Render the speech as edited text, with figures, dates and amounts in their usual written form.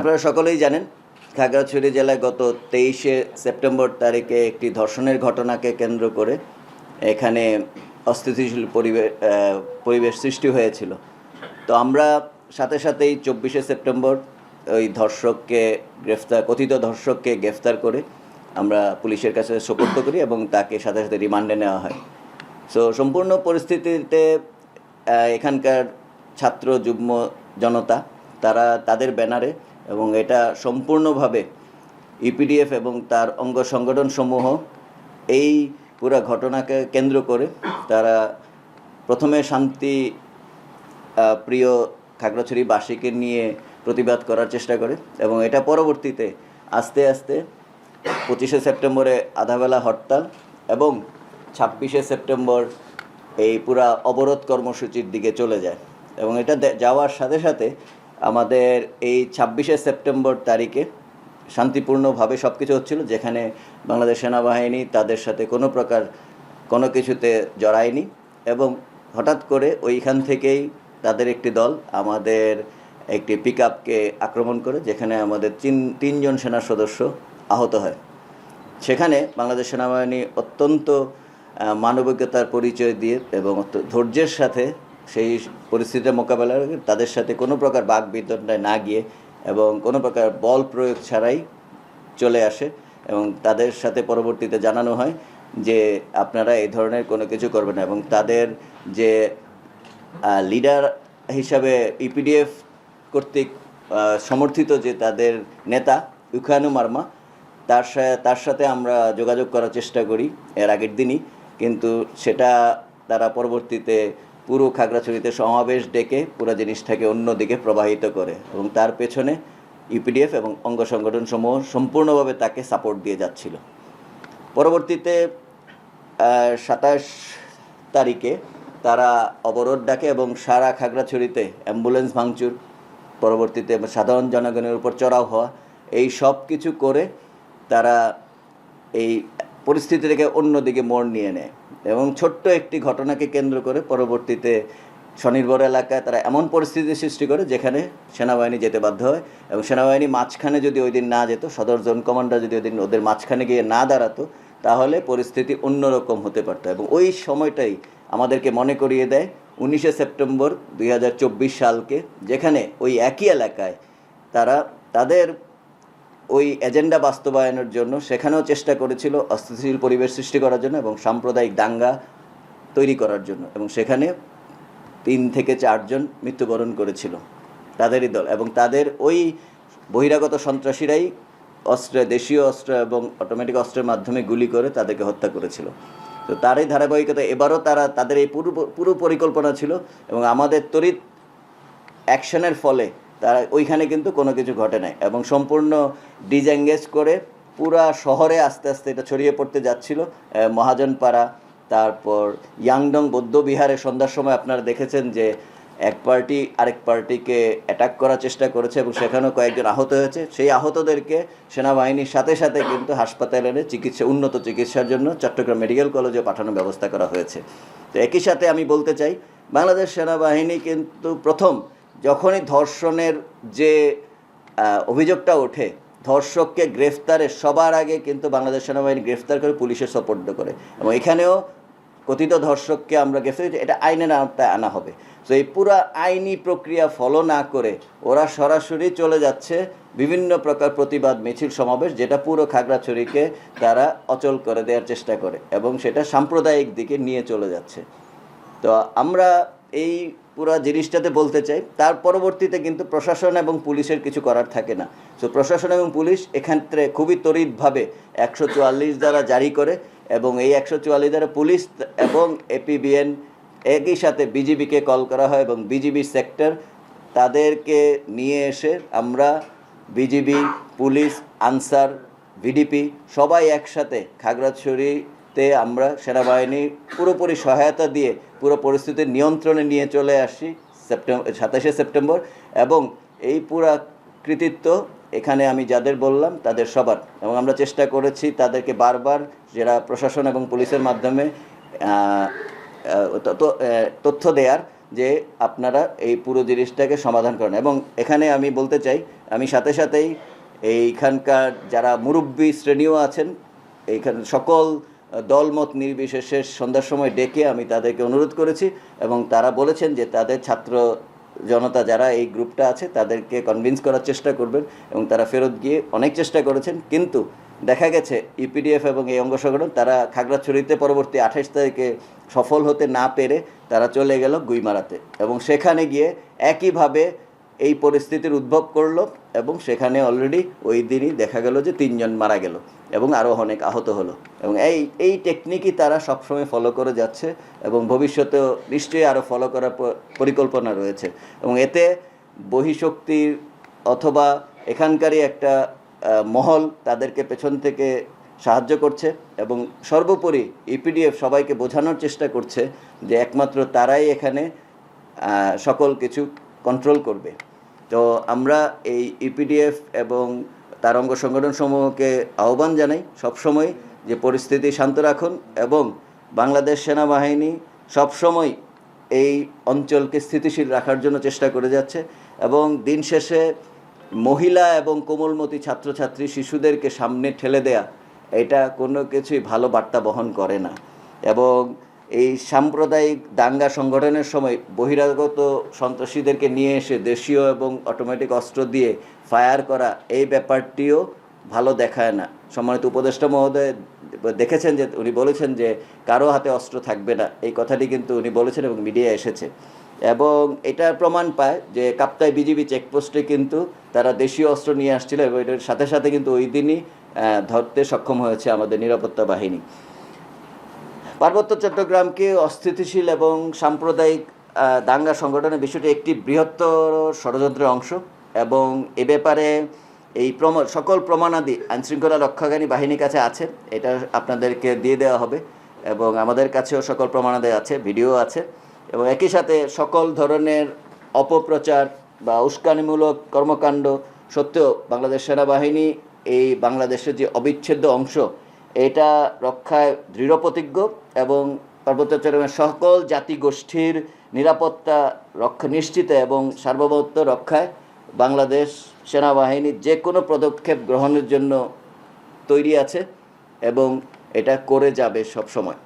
আপনারা সকলেই জানেন খাগড়াছড়ি জেলায় গত 23শে সেপ্টেম্বর তারিখে একটি ধর্ষণের ঘটনাকে কেন্দ্র করে এখানে অস্থিতিশীল পরিবেশ সৃষ্টি হয়েছিল। তো আমরা সাথে সাথেই 24শে সেপ্টেম্বর ওই কথিত ধর্ষককে গ্রেফতার করে আমরা পুলিশের কাছে সোপর্দ করি এবং তাকে সাথে সাথে রিমান্ডে নেওয়া হয়। সো সম্পূর্ণ পরিস্থিতিতে এখানকার ছাত্র যুগ্ম জনতা তারা তাদের ব্যানারে এবং এটা সম্পূর্ণভাবে ইপিডিএফ এবং তার অঙ্গ সংগঠনসমূহ এই পুরো ঘটনাকে কেন্দ্র করে তারা প্রথমে শান্তি প্রিয় খাগড়াছড়িবাসীকে নিয়ে প্রতিবাদ করার চেষ্টা করে এবং এটা পরবর্তীতে আস্তে আস্তে 25শে সেপ্টেম্বরে আধাবেলা হরতাল এবং 26শে সেপ্টেম্বর এই পুরা অবরোধ কর্মসূচির দিকে চলে যায় এবং এটা যাওয়ার সাথে সাথে আমাদের এই 26শে সেপ্টেম্বর তারিখে শান্তিপূর্ণভাবে সব কিছু হচ্ছিল, যেখানে বাংলাদেশ সেনাবাহিনী তাদের সাথে কোনো কিছুতে জড়ায়নি এবং হঠাৎ করে ওইখান থেকেই তাদের একটি দল আমাদের একটি পিকআপকে আক্রমণ করে, যেখানে আমাদের তিনজন সেনা সদস্য আহত হয়। সেখানে বাংলাদেশ সেনাবাহিনী অত্যন্ত মানবিকতার পরিচয় দিয়ে এবং ধৈর্যের সাথে সেই পরিস্থিতির মোকাবেলা করে তাদের সাথে কোনো প্রকার বাকবিতণ্ডায় না গিয়ে এবং কোনো প্রকার বল প্রয়োগ ছাড়াই চলে আসে এবং তাদের সাথে পরবর্তীতে জানানো হয় যে আপনারা এই ধরনের কোনো কিছু করবেন না এবং তাদের যে লিডার হিসাবে ইপিডিএফ কর্তৃক সমর্থিত যে তাদের নেতা ইউখানু মার্মা তার সাথে আমরা যোগাযোগ করার চেষ্টা করি এর আগের দিনই, কিন্তু সেটা তারা পরবর্তীতে পুরো খাগড়াছড়িতে সমাবেশ ডেকে পুরো জিনিসটাকে অন্যদিকে প্রবাহিত করে এবং তার পেছনে ইপিডিএফ এবং অঙ্গ সংগঠনসমূহ সম্পূর্ণভাবে তাকে সাপোর্ট দিয়ে যাচ্ছিল। পরবর্তীতে 27 তারিখে তারা অবরোধ ডাকে এবং সারা খাগড়াছড়িতে অ্যাম্বুলেন্স ভাঙচুর, পরবর্তীতে সাধারণ জনগণের উপর চড়াও হওয়া, এই সব কিছু করে তারা এই পরিস্থিতিটাকে অন্যদিকে মোড় নিয়ে নেয় এবং ছোট্ট একটি ঘটনাকে কেন্দ্র করে পরবর্তীতে স্বনির্ভর এলাকায় তারা এমন পরিস্থিতি সৃষ্টি করে যেখানে সেনাবাহিনী যেতে বাধ্য হয় এবং সেনাবাহিনী মাঝখানে যদি ওই দিন না যেত, সদর জোন কমান্ডার যদি ওই দিন ওদের মাঝখানে গিয়ে না দাঁড়াতো, তাহলে পরিস্থিতি অন্যরকম হতে পারত এবং ওই সময়টাই আমাদেরকে মনে করিয়ে দেয় 19শে সেপ্টেম্বর 2024 সালকে, যেখানে ওই একই এলাকায় তারা তাদের ওই এজেন্ডা বাস্তবায়নের জন্য সেখানেও চেষ্টা করেছিল অস্থিতিশীল পরিবেশ সৃষ্টি করার জন্য এবং সাম্প্রদায়িক দাঙ্গা তৈরি করার জন্য এবং সেখানে 3 থেকে 4 জন মৃত্যুবরণ করেছিল তাদেরই দল এবং তাদের ওই বহিরাগত সন্ত্রাসীরাই দেশীয় অস্ত্র এবং অটোমেটিক অস্ত্রের মাধ্যমে গুলি করে তাদেরকে হত্যা করেছিল। তো তারই ধারাবাহিকতা এবারও তাদের এই পুরো পরিকল্পনা ছিল এবং আমাদের তড়িৎ অ্যাকশনের ফলে তারা ওইখানে কিন্তু কোনো কিছু ঘটে নাই এবং সম্পূর্ণ ডিজএঙ্গেজ করে পুরা শহরে আস্তে আস্তে এটা ছড়িয়ে পড়তে যাচ্ছিল। মহাজনপাড়া, তারপর ইয়াংডং বৌদ্ধবিহারে সন্ধ্যার সময় আপনারা দেখেছেন যে এক পার্টি আরেক পার্টিকে অ্যাটাক করার চেষ্টা করেছে এবং সেখানেও কয়েকজন আহত হয়েছে। সেই আহতদেরকে সেনাবাহিনীর সাথে সাথে কিন্তু হাসপাতালে এনে উন্নত চিকিৎসার জন্য চট্টগ্রাম মেডিকেল কলেজে পাঠানোর ব্যবস্থা করা হয়েছে। তো একই সাথে আমি বলতে চাই, বাংলাদেশ সেনাবাহিনী কিন্তু প্রথম যখনই ধর্ষণের যে অভিযোগটা ওঠে, ধর্ষককে গ্রেফতারের সবার আগে কিন্তু বাংলাদেশ সেনাবাহিনী গ্রেফতার করে পুলিশের সোপর্দ করে এবং এখানেও কথিত ধর্ষককে আমরা গ্রেফতার, এটা আইনের আওতায় আনা হবে। তো এই পুরো আইনি প্রক্রিয়া ফলো না করে ওরা সরাসরি চলে যাচ্ছে বিভিন্ন প্রকার প্রতিবাদ মিছিল সমাবেশ, যেটা পুরো খাগড়াছড়িকে তারা অচল করে দেওয়ার চেষ্টা করে এবং সেটা সাম্প্রদায়িক দিকে নিয়ে চলে যাচ্ছে। তো আমরা এই পুরো জিনিসটাতে বলতে চাই, তার পরবর্তীতে কিন্তু প্রশাসন এবং পুলিশের কিছু করার থাকে না। সো প্রশাসন এবং পুলিশ এক্ষেত্রে খুবই তড়িৎভাবে 144 ধারা জারি করে এবং এই 144 ধারা পুলিশ এবং এপিবিএন একই সাথে বিজিবিকে কল করা হয় এবং বিজিবি সেক্টর তাদেরকে নিয়ে এসে আমরা বিজিবি, পুলিশ, আনসার, ভিডিপি সবাই একসাথে খাগড়াছড়িতে আমরা সেনাবাহিনী পুরোপুরি সহায়তা দিয়ে পুরো পরিস্থিতির নিয়ন্ত্রণে নিয়ে চলে আসি 27শে সেপ্টেম্বর এবং এই পুরা কৃতিত্ব এখানে আমি যাদের বললাম তাদের সবার, এবং আমরা চেষ্টা করেছি তাদেরকে বারবার যারা প্রশাসন এবং পুলিশের মাধ্যমে তথ্য দেওয়ার, যে আপনারা এই পুরো জিনিসটাকে সমাধান করেন। এবং এখানে আমি বলতে চাই, আমি সাথে সাথেই এইখানকার যারা মুরব্বী শ্রেণীও আছেন, এইখানে সকল দলমত নির্বিশেষে সন্ধ্যার সময় ডেকে আমি তাদেরকে অনুরোধ করেছি, এবং তারা বলেছেন যে তাদের ছাত্র জনতা যারা এই গ্রুপটা আছে তাদেরকে কনভিন্স করার চেষ্টা করবেন, এবং তারা ফেরত গিয়ে অনেক চেষ্টা করেছেন। কিন্তু দেখা গেছে ইপিডিএফ এবং এই অঙ্গ সংগঠন তারা খাগড়াছড়িতে পরবর্তী 28 তারিখে সফল হতে না পেরে তারা চলে গেল গুইমারাতে, এবং সেখানে গিয়ে একইভাবে এই পরিস্থিতির উদ্ভব করলো, এবং সেখানে অলরেডি ওই দিনই দেখা গেল যে 3 জন মারা গেল এবং আরও অনেক আহত হলো। এবং এই টেকনিকই তারা সবসময় ফলো করে যাচ্ছে, এবং ভবিষ্যতেও নিশ্চয়ই আরও ফলো করার পরিকল্পনা রয়েছে। এবং এতে বহিঃশক্তির অথবা এখানকারই একটা মহল তাদেরকে পেছন থেকে সাহায্য করছে, এবং সর্বোপরি ইপিডিএফ সবাইকে বোঝানোর চেষ্টা করছে যে একমাত্র তারাই এখানে সকল কিছু কন্ট্রোল করবে। তো আমরা এই ইপিডিএফ এবং তার অঙ্গ সংগঠন সমূহকে আহ্বান জানাই সবসময় যে পরিস্থিতি শান্ত রাখুন, এবং বাংলাদেশ সেনাবাহিনী সবসময় এই অঞ্চলকে স্থিতিশীল রাখার জন্য চেষ্টা করে যাচ্ছে। এবং দিন শেষে মহিলা এবং কোমলমতি ছাত্রছাত্রী শিশুদেরকে সামনে ঠেলে দেয়া, এটা কোনো কিছুই ভালো বার্তা বহন করে না। এবং এই সাম্প্রদায়িক দাঙ্গা সংগঠনের সময় বহিরাগত সন্ত্রাসীদেরকে নিয়ে এসে দেশীয় এবং অটোমেটিক অস্ত্র দিয়ে ফায়ার করা, এই ব্যাপারটিও ভালো দেখায় না। সম্মানিত উপদেষ্টা মহোদয় দেখেছেন যে উনি বলেছেন যে কারো হাতে অস্ত্র থাকবে না, এই কথাটি কিন্তু উনি বলেছেন এবং মিডিয়ায় এসেছে। এবং এটার প্রমাণ পায় যে কাপ্তাই বিজিবি চেকপোস্টে কিন্তু তারা দেশীয় অস্ত্র নিয়ে আসছিল, এবং এটার সাথে সাথে কিন্তু ওই দিনই ধরতে সক্ষম হয়েছে আমাদের নিরাপত্তা বাহিনী। পার্বত্য চট্টগ্রামকে অস্থিতিশীল এবং সাম্প্রদায়িক দাঙ্গা সংগঠনের বিষয়টি একটি বৃহত্তর ষড়যন্ত্রের অংশ, এবং এ ব্যাপারে এই সকল প্রমাণাদি আইনশৃঙ্খলা রক্ষাকারী বাহিনীর কাছে আছে, এটা আপনাদেরকে দিয়ে দেওয়া হবে, এবং আমাদের কাছেও সকল প্রমাণাদি আছে, ভিডিও আছে। এবং একই সাথে সকল ধরনের অপপ্রচার বা উস্কানিমূলক কর্মকাণ্ড সত্ত্বেও বাংলাদেশ সেনাবাহিনী এই বাংলাদেশের যে অবিচ্ছেদ্য অংশ, এটা রক্ষায় দৃঢ়প্রতিজ্ঞ, এবং পার্বত্য চট্টগ্রামের সকল জাতিগোষ্ঠীর নিরাপত্তা রক্ষা নিশ্চিতে এবং সার্বভৌমত্ব রক্ষায় বাংলাদেশ সেনাবাহিনী যে কোনো পদক্ষেপ গ্রহণের জন্য তৈরি আছে, এবং এটা করে যাবে সব সময়।